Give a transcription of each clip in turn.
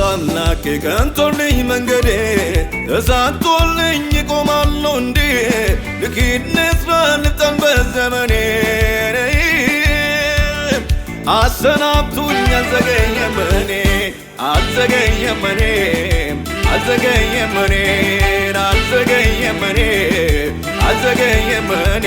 በአምላኬ ቀንቶልኝ መንገዴ ተሳክቶልኝ እቆማለሁ እንዴ ልኪድነት ባልጠን በዘመኔ አሰናብቱኝ አልዘገየም እኔ አልዘገየም እኔ አልዘገየም እኔ አልዘገየም እኔ አልዘገየም እኔ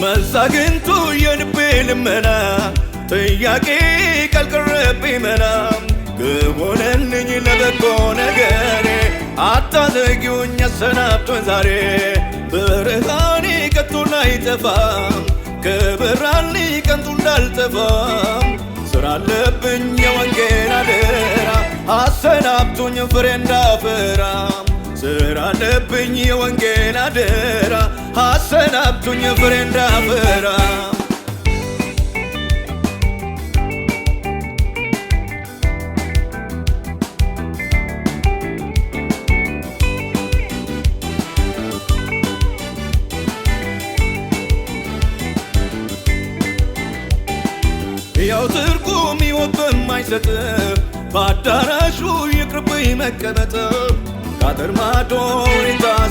መሳግንቱ የልቤ ልመና ጥያቄ ካልቀረብኝ መና ግቦነልኝ ለበጎ ነገሬ አታዘጊውኝ አሰናብቶኝ ዛሬ ብርሃኔ ከቶ ላይጠፋም ከበራልኝ ከንቱ እንዳልጠፋም ስራ አለብኝ የወንጌል አደራ አሰናብቶኝ ፍሬ እንዳፈራ ስራ አለብኝ የወንጌል አደራ አሰናብቶኝ ፍሬ እንዳፈራ ያው ትርጉም ሕይወት በማይሰጥ በአዳራሹ ይቅርብኝ መቀመጥ ከአጥር ማዶ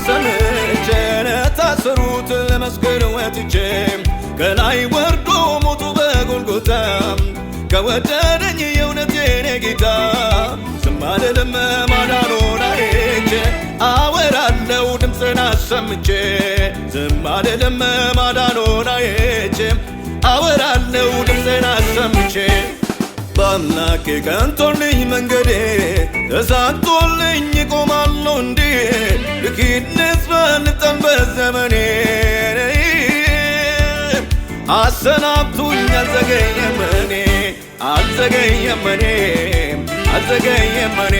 ሰምቼ ለታሰሩት ለመስገድ ወጥቼ ከላይ ወርዶ ሞቱ በጎልጎታ ከወደደኝ የእውነቴን ጌታ ዝም አልልም ማዳኑን አይቼ አወራለሁ ድምፅን አሰምቼ ዝም አልልም ማዳኑን አይቼ አወራለሁ ድምፅን አሰምቼ በአምላኬ ቀንቶልኝ መንገዴ ተሳክቶልኝ እቆማለሁ እንዴ ልኪድነት ባልጠን በዘመኔ አሰናብቱኝ አልዘገየም እኔ አልዘገየም እኔ አልዘገየም እኔ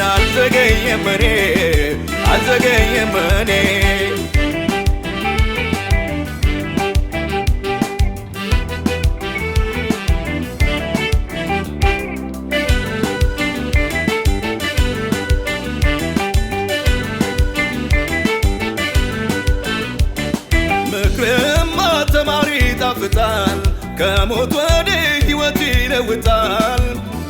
አልዘገየም እኔ አልዘገየም እኔ ከሞት ወደ ሕይወት ይለውጣል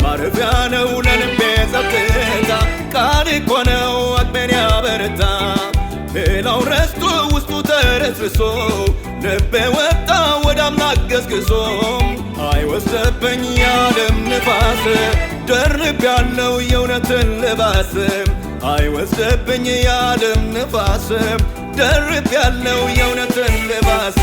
ማረፊያ ነው ለልቤ ጸጥታ ቃል እኮ ነው አቅሜን ያበረታ ሌላው ረስቶ ውስጡ ተረስርሶ ልቤ ወጣ ወደ አምላክ ገስግሶ አይወስደብኝ የዓለም ንፋስ ደርብ ያለው የእውነትን ልባስ አይወስደብኝ የዓለም ንፋስ ደርብ ያለው የእውነትን ልባስ